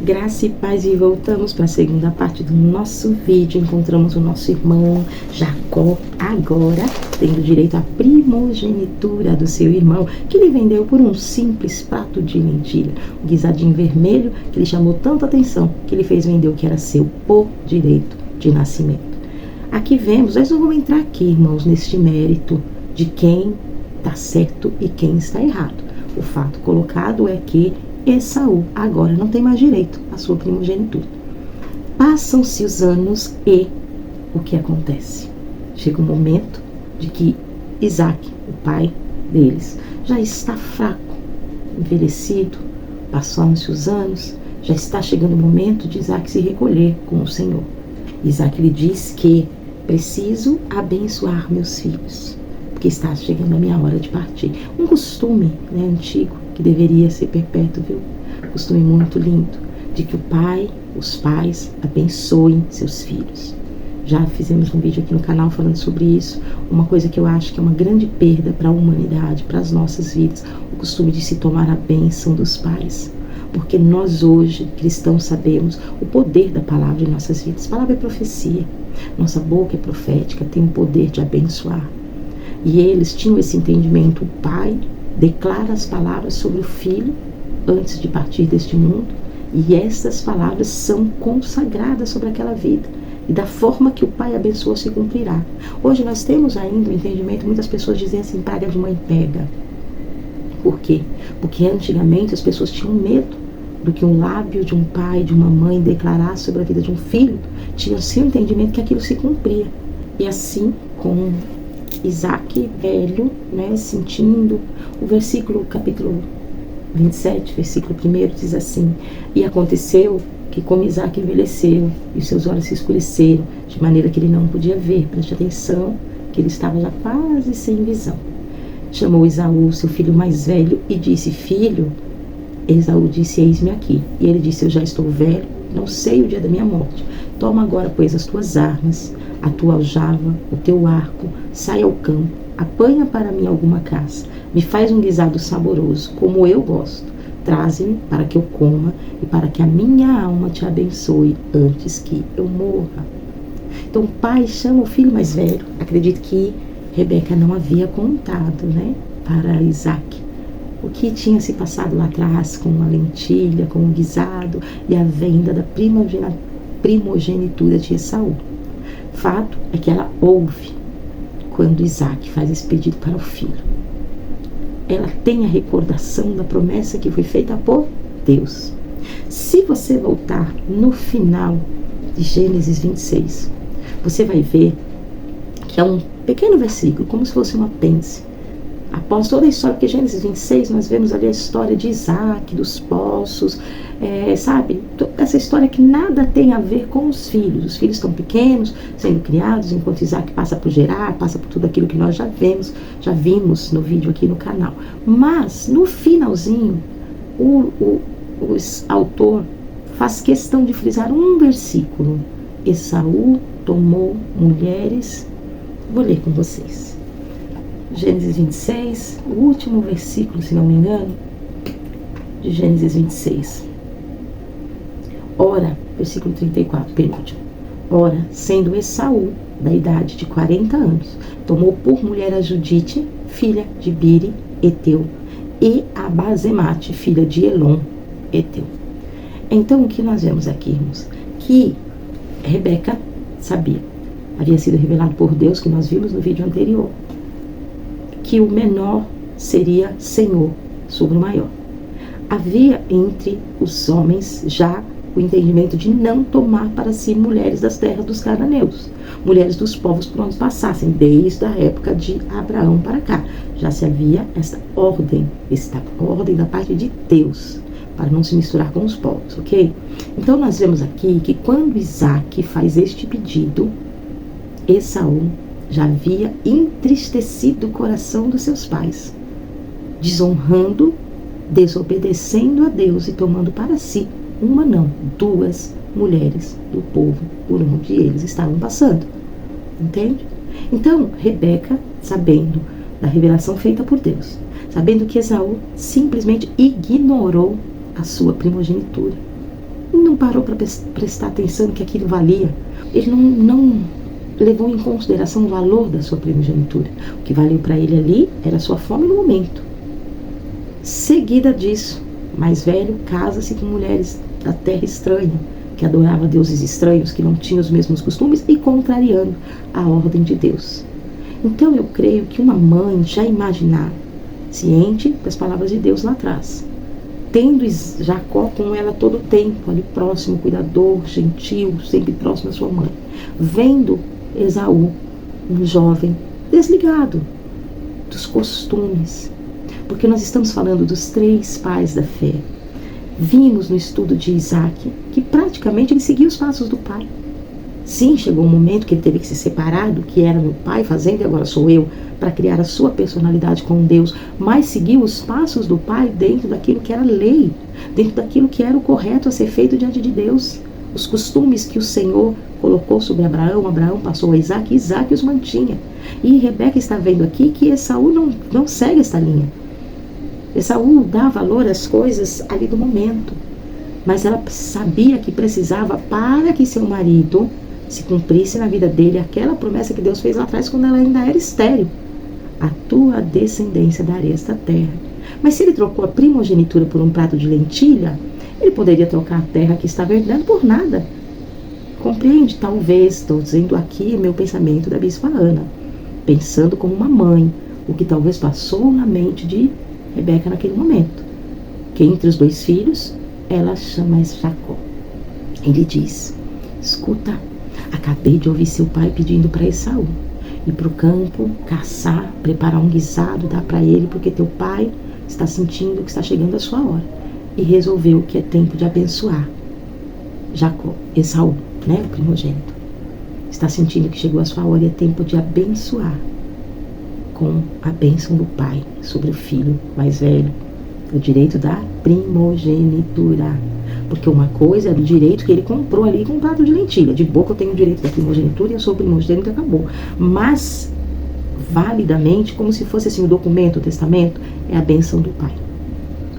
Graça e paz, e voltamos para a segunda parte do nosso vídeo. Encontramos o nosso irmão Jacó, agora tendo direito à primogenitura do seu irmão, que ele vendeu por um simples prato de lentilha, um guisadinho vermelho que lhe chamou tanta atenção que ele fez vender o que era seu por direito de nascimento. Aqui vemos, nós não vamos entrar aqui, irmãos, neste mérito de quem está certo e quem está errado. O fato colocado é que Esaú agora não tem mais direito à sua primogenitura. Passam-se os anos e o que acontece? Chega um momento de que Isaac, o pai deles, já está fraco, envelhecido, passaram-se os anos, já está chegando o momento de Isaac se recolher com o Senhor. Isaac lhe diz que preciso abençoar meus filhos, porque está chegando a minha hora de partir. Um costume, antigo, que deveria ser perpétuo, viu? Costume muito lindo, de que os pais abençoem seus filhos. Já fizemos um vídeo aqui no canal falando sobre isso, uma coisa que eu acho que é uma grande perda para a humanidade, para as nossas vidas, o costume de se tomar a bênção dos pais. Porque nós hoje, cristãos, sabemos o poder da palavra em nossas vidas. A palavra é profecia, nossa boca é profética, tem o poder de abençoar. E eles tinham esse entendimento, o pai declara as palavras sobre o filho antes de partir deste mundo, e essas palavras são consagradas sobre aquela vida, e da forma que o pai abençoou se cumprirá. Hoje nós temos ainda o entendimento, muitas pessoas dizem assim, praga de mãe pega. Por quê? Porque antigamente as pessoas tinham medo do que um lábio de um pai, de uma mãe declarasse sobre a vida de um filho, tinham assim o entendimento que aquilo se cumpria. E assim, com Isaac velho, sentindo, o versículo, capítulo 27, versículo 1 diz assim: e aconteceu que como Isaac envelheceu e os seus olhos se escureceram, de maneira que ele não podia ver, preste atenção, que ele estava já quase sem visão. Chamou Esaú, seu filho mais velho, e disse: filho. Esaú disse: eis-me aqui. E ele disse: eu já estou velho, não sei o dia da minha morte. Toma agora, pois, as tuas armas, a tua aljava, o teu arco, sai ao campo, apanha para mim alguma caça, me faz um guisado saboroso, como eu gosto, traze-me para que eu coma e para que a minha alma te abençoe antes que eu morra. Então o pai chama o filho mais velho. Acredito que Rebeca não havia contado, para Isaac o que tinha se passado lá atrás com a lentilha, com o guisado e a venda da primogenitura de Esaú. Fato é que ela ouve quando Isaac faz esse pedido para o filho. Ela tem a recordação da promessa que foi feita por Deus. Se você voltar no final de Gênesis 26, você vai ver que é um pequeno versículo, como se fosse um apêndice. Após toda a história, porque Gênesis 26, nós vemos ali a história de Isaac, dos poços, essa história que nada tem a ver com os filhos. Os filhos estão pequenos, sendo criados, enquanto Isaac passa por Gerar, passa por tudo aquilo que nós já vimos no vídeo aqui no canal. Mas, no finalzinho, o autor faz questão de frisar um versículo. Esaú tomou mulheres. Vou ler com vocês. Gênesis 26, o último versículo, se não me engano, de Gênesis 26. Ora, versículo 34, penúltimo. Ora, sendo Esaú, da idade de 40 anos, tomou por mulher a Judite, filha de Biri, Eteu, e a Bazemate, filha de Elon, Eteu. Então, o que nós vemos aqui, irmãos? Que Rebeca sabia, havia sido revelado por Deus, que nós vimos no vídeo anterior, que o menor seria senhor sobre o maior. Havia entre os homens já o entendimento de não tomar para si mulheres das terras dos cananeus, mulheres dos povos por onde passassem, desde a época de Abraão para cá. Já se havia esta ordem da parte de Deus, para não se misturar com os povos, ok? Então nós vemos aqui que quando Isaac faz este pedido, Esaú já havia entristecido o coração dos seus pais, desonrando, desobedecendo a Deus e tomando para si uma não, duas mulheres do povo por onde eles estavam passando. Entende? Então, Rebeca, sabendo da revelação feita por Deus, sabendo que Esaú simplesmente ignorou a sua primogenitura, não parou para prestar atenção que aquilo valia. Ele não levou em consideração o valor da sua primogenitura. O que valeu para ele ali era a sua fome no momento. Seguida disso, mais velho casa-se com mulheres da terra estranha, que adoravam deuses estranhos, que não tinham os mesmos costumes e contrariando a ordem de Deus. Então eu creio que uma mãe já imaginar, ciente das palavras de Deus lá atrás, tendo Jacó com ela todo o tempo, ali próximo, cuidador, gentil, sempre próximo da sua mãe, vendo Esaú, um jovem desligado dos costumes, porque nós estamos falando dos 3 pais da fé. Vimos no estudo de Isaac que praticamente ele seguia os passos do pai. Sim, chegou um momento que ele teve que se separar do que era meu pai fazendo e agora sou eu, para criar a sua personalidade com Deus, mas seguiu os passos do pai dentro daquilo que era lei, dentro daquilo que era o correto a ser feito diante de Deus. Os costumes que o Senhor colocou sobre Abraão, Abraão passou a Isaac e Isaac os mantinha. E Rebeca está vendo aqui que Esaú não segue esta linha. Esaú dá valor às coisas ali do momento, mas ela sabia que precisava, para que seu marido se cumprisse na vida dele aquela promessa que Deus fez lá atrás quando ela ainda era estéril: a tua descendência darei esta terra. Mas se ele trocou a primogenitura por um prato de lentilha, ele poderia trocar a terra que estava herdando por nada. Compreende? Talvez, estou dizendo aqui meu pensamento da bispa Ana, pensando como uma mãe, o que talvez passou na mente de Rebeca naquele momento, que entre os 2 filhos, ela chama Jacó. Ele diz: escuta, acabei de ouvir seu pai pedindo para Esaú ir para o campo, caçar, preparar um guisado, dar para ele, porque teu pai está sentindo que está chegando a sua hora. E resolveu que é tempo de abençoar Jacó, Esaú, né, o primogênito. Está sentindo que chegou a sua hora e é tempo de abençoar com a bênção do pai sobre o filho mais velho, o direito da primogenitura. Porque uma coisa é do direito que ele comprou ali com um prato de lentilha. De boca eu tenho o direito da primogenitura e eu sou primogênito e acabou. Mas, validamente, como se fosse assim o documento, o testamento, é a bênção do pai.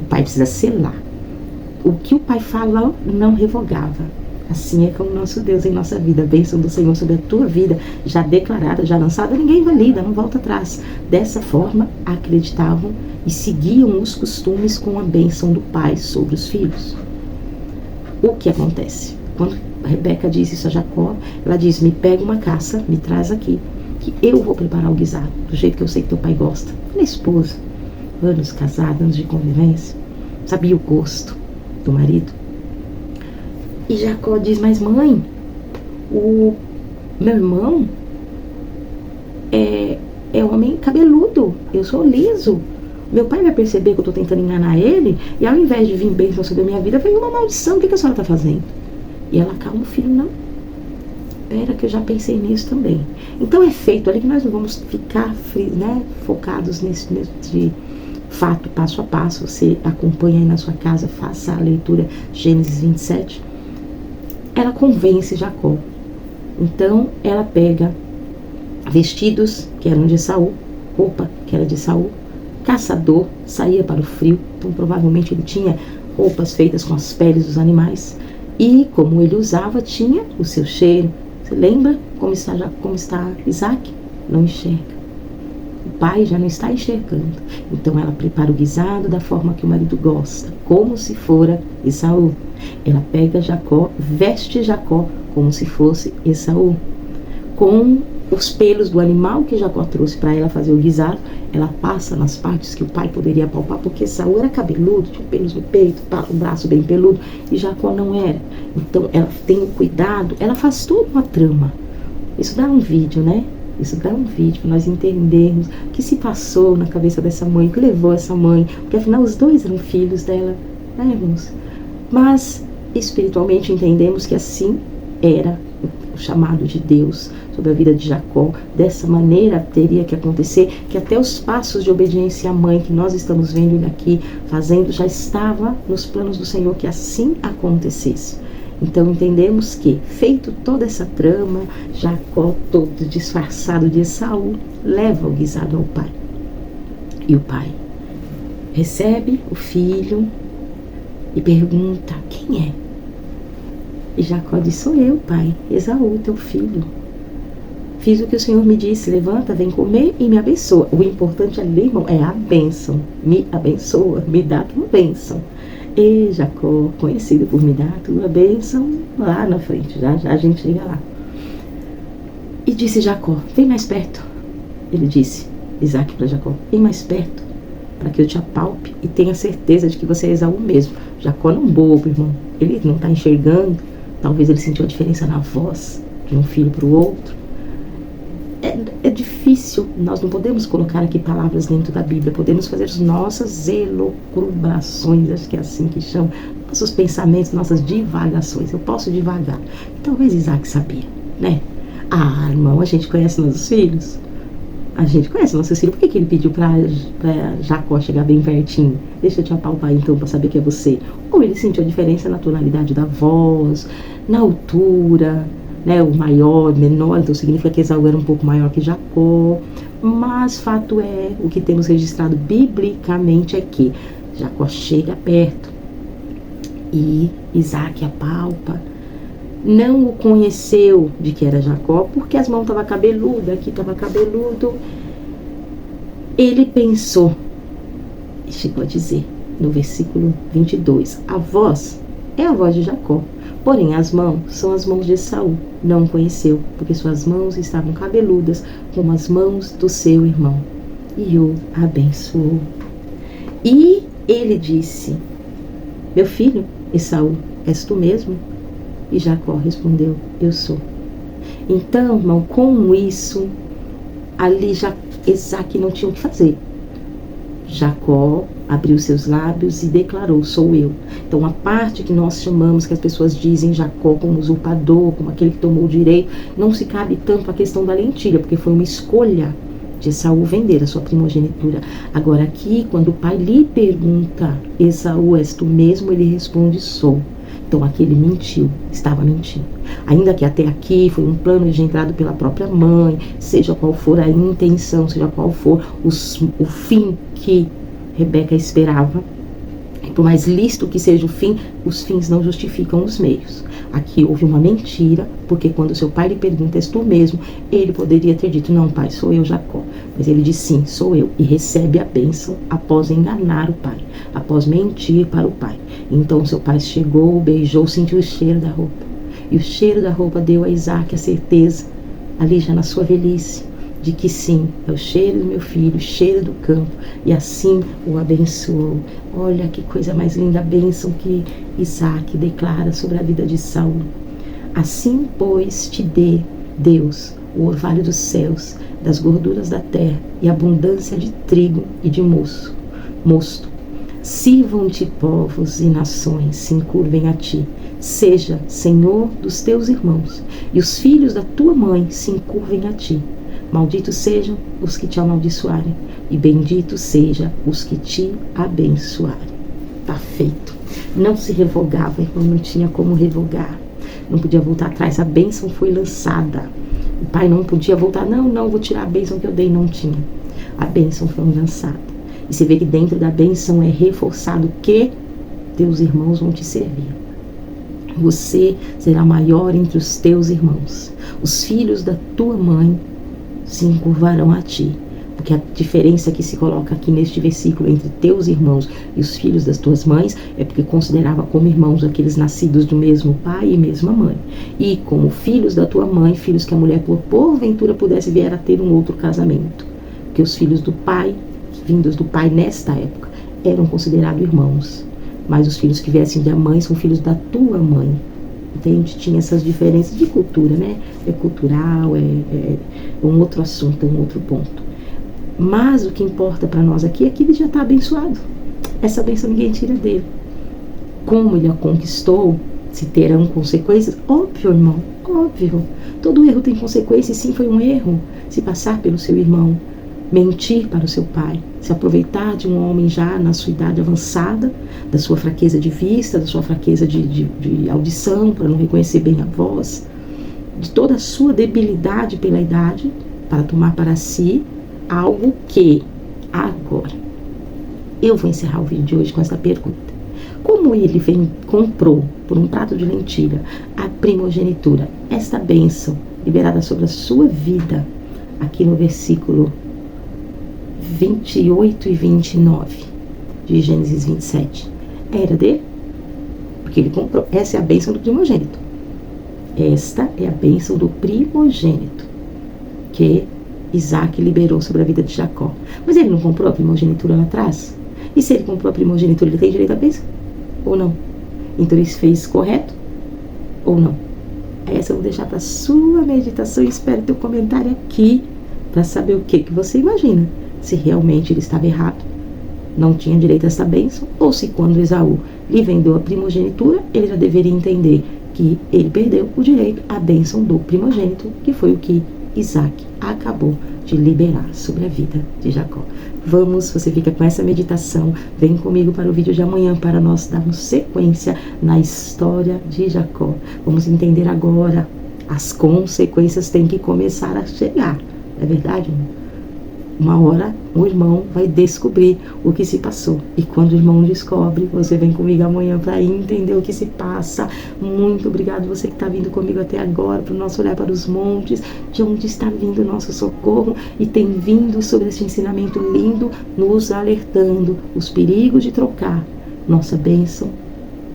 O pai precisa selar. O que o pai fala não revogava. Assim é com o nosso Deus em nossa vida. A bênção do Senhor sobre a tua vida, já declarada, já lançada, ninguém valida, não volta atrás. Dessa forma, acreditavam e seguiam os costumes com a bênção do pai sobre os filhos. O que acontece? Quando Rebeca diz isso a Jacó, ela diz: me pega uma caça, me traz aqui, que eu vou preparar o guisado, do jeito que eu sei que teu pai gosta. Ela é esposa, anos casada, anos de convivência, sabia o gosto do marido. E Jacó diz: mas mãe, o meu irmão é homem cabeludo, eu sou liso. Meu pai vai perceber que eu estou tentando enganar ele, e ao invés de vir bênção sobre a minha vida, vem uma maldição. O que a senhora está fazendo? E ela calma o filho: não, espera que eu já pensei nisso também. Então é feito ali que nós não vamos ficar focados nesse fato passo a passo. Você acompanha aí na sua casa, faça a leitura Gênesis 27. Ela convence Jacó. Então ela pega vestidos que eram de Esaú, roupa que era de Esaú, caçador, saía para o frio, então provavelmente ele tinha roupas feitas com as peles dos animais, e como ele usava, tinha o seu cheiro. Você lembra como está Isaac? Não enxerga. O pai já não está enxergando. Então ela prepara o guisado da forma que o marido gosta, como se fora Esaú. Ela pega Jacó, veste Jacó como se fosse Esaú, com os pelos do animal que Jacó trouxe para ela fazer o guisado. Ela passa nas partes que o pai poderia palpar, porque Esaú era cabeludo, tinha pelos no peito, o braço bem peludo, e Jacó não era. Então ela tem o cuidado, ela faz toda uma trama. Isso dá um vídeo, né? Isso dá um vídeo para nós entendermos o que se passou na cabeça dessa mãe, o que levou essa mãe, porque afinal os 2 eram filhos dela, né, irmãos? Mas espiritualmente entendemos que assim era o chamado de Deus sobre a vida de Jacó. Dessa maneira teria que acontecer, que até os passos de obediência à mãe que nós estamos vendo ele aqui fazendo, já estava nos planos do Senhor que assim acontecesse. Então entendemos que, feito toda essa trama, Jacó, todo disfarçado de Esaú, leva o guisado ao pai. E o pai recebe o filho e pergunta: quem é? E Jacó disse: sou eu, pai, Esaú, teu filho. Fiz o que o Senhor me disse, levanta, vem comer e me abençoa. O importante ali, irmão, é a bênção. Me abençoa, me dá a tua bênção. E Jacó, conhecido por me dar a tua bênção, lá na frente, já a gente chega lá. E disse Jacó: vem mais perto. Ele disse, Isaac para Jacó: vem mais perto, para que eu te apalpe e tenha certeza de que você é Esaú mesmo. Jacó não bobo, irmão. Ele não está enxergando. Talvez ele sentiu a diferença na voz de um filho para o outro. É difícil, nós não podemos colocar aqui palavras dentro da Bíblia, podemos fazer as nossas elucubrações, acho que é assim que chama, nossos pensamentos, nossas divagações. Eu posso divagar. Talvez Isaac sabia, né? Ah, irmão, a gente conhece nossos filhos? A gente conhece nossos filhos. Por que ele pediu para Jacó chegar bem pertinho? Deixa eu te apalpar então para saber que é você. Ou ele sentiu a diferença na tonalidade da voz, na altura, né, o maior, menor, então significa que Esaú era um pouco maior que Jacó. Mas fato é, o que temos registrado biblicamente é que Jacó chega perto e Isaac apalpa. Não o conheceu de que era Jacó, porque as mãos estavam cabeludas, aqui estava cabeludo. Ele pensou, e chegou a dizer, no versículo 22, a voz é a voz de Jacó, porém as mãos são as mãos de Esaú. Não o conheceu, porque suas mãos estavam cabeludas, como as mãos do seu irmão. E o abençoou. E ele disse: meu filho, Esaú, és tu mesmo? E Jacó respondeu: eu sou. Então, irmão, com isso, ali Isaac não tinha o que fazer. Jacó abriu seus lábios e declarou: sou eu. Então, a parte que nós chamamos, que as pessoas dizem Jacó como usurpador, como aquele que tomou o direito, não se cabe tanto a questão da lentilha, porque foi uma escolha de Esaú vender a sua primogenitura. Agora aqui, quando o pai lhe pergunta: Esaú, és tu mesmo? Ele responde: sou. Então aqui ele mentiu, estava mentindo. Ainda que até aqui foi um plano engendrado pela própria mãe, seja qual for a intenção, seja qual for o fim que Rebeca esperava, por mais lícito que seja o fim, os fins não justificam os meios. Aqui houve uma mentira, porque quando seu pai lhe pergunta: és tu mesmo? Ele poderia ter dito: não, pai, sou eu, Jacó. Mas ele diz: sim, sou eu, e recebe a bênção após enganar o pai, após mentir para o pai. Então seu pai chegou, beijou, sentiu o cheiro da roupa, e o cheiro da roupa deu a Isaac a certeza, ali já na sua velhice, de que sim, é o cheiro do meu filho, o cheiro do campo, e assim o abençoou. Olha que coisa mais linda, a bênção que Isaac declara sobre a vida de Saul. Assim, pois, te dê Deus o orvalho dos céus, das gorduras da terra, e abundância de trigo e de mosto. Sirvam-te povos e nações, se encurvem a ti. Seja Senhor dos teus irmãos, e os filhos da tua mãe se encurvem a ti. Malditos sejam os que te amaldiçoarem, e benditos sejam os que te abençoarem. Está feito. Não se revogava, irmão, não tinha como revogar. Não podia voltar atrás, a bênção foi lançada. O pai não podia voltar: não, vou tirar a bênção que eu dei. Não tinha. A bênção foi lançada. E você vê que dentro da bênção é reforçado que teus irmãos vão te servir. Você será maior entre os teus irmãos. Os filhos da tua mãe se encurvarão a ti. Porque a diferença que se coloca aqui neste versículo entre teus irmãos e os filhos das tuas mães é porque considerava como irmãos aqueles nascidos do mesmo pai e mesma mãe. E como filhos da tua mãe, filhos que a mulher porventura pudesse vier a ter um outro casamento. Porque os filhos do pai, vindos do pai nesta época, eram considerados irmãos. Mas os filhos que viessem da mãe são filhos da tua mãe. Entende? Tinha essas diferenças de cultura, né? É cultural, é um outro assunto, é um outro ponto. Mas o que importa para nós aqui é que ele já está abençoado. Essa bênção ninguém tira dele. Como ele a conquistou, se terão consequências? Óbvio, irmão, óbvio. Todo erro tem consequências, sim, foi um erro. Se passar pelo seu irmão, mentir para o seu pai, se aproveitar de um homem já na sua idade avançada, da sua fraqueza de vista, da sua fraqueza de audição, para não reconhecer bem a voz, de toda a sua debilidade pela idade, para tomar para si algo que, agora, eu vou encerrar o vídeo de hoje com essa pergunta. Como ele comprou por um prato de lentilha a primogenitura, esta bênção liberada sobre a sua vida, aqui no versículo 28 e 29 de Gênesis 27, era dele, porque ele comprou. Essa é a bênção do primogênito. Esta é a bênção do primogênito que Isaac liberou sobre a vida de Jacó. Mas ele não comprou a primogenitura lá atrás? E se ele comprou a primogenitura, ele tem direito à bênção? Ou não? Então ele fez correto? Ou não? Essa eu vou deixar para sua meditação e espero teu comentário aqui para saber o que você imagina. Se realmente ele estava errado, não tinha direito a essa bênção, ou se quando Esaú lhe vendeu a primogenitura, ele já deveria entender que ele perdeu o direito à bênção do primogênito, que foi o que Isaac acabou de liberar sobre a vida de Jacó. Vamos, você fica com essa meditação, vem comigo para o vídeo de amanhã para nós darmos sequência na história de Jacó. Vamos entender agora, as consequências têm que começar a chegar, não é verdade, irmão? Uma hora o irmão vai descobrir o que se passou. E quando o irmão descobre, você vem comigo amanhã para entender o que se passa. Muito obrigado você que está vindo comigo até agora, para o nosso olhar para os montes, de onde está vindo o nosso socorro. E tem vindo sobre esse ensinamento lindo, nos alertando os perigos de trocar nossa bênção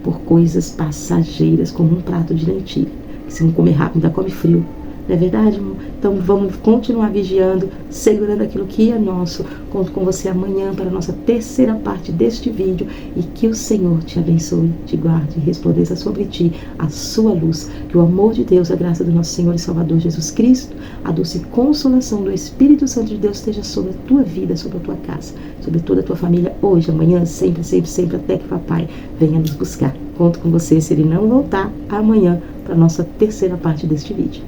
por coisas passageiras, como um prato de lentilha. Que se não comer rápido, ainda come frio. Não é verdade, irmão? Então vamos continuar vigiando, segurando aquilo que é nosso. Conto com você amanhã para a nossa terceira parte deste vídeo. E que o Senhor te abençoe, te guarde e resplandeça sobre ti a sua luz. Que o amor de Deus, a graça do nosso Senhor e Salvador Jesus Cristo, a doce consolação do Espírito Santo de Deus esteja sobre a tua vida, sobre a tua casa, sobre toda a tua família, hoje, amanhã, sempre, sempre, sempre, até que Papai venha nos buscar. Conto com você se ele não voltar amanhã para a nossa terceira parte deste vídeo.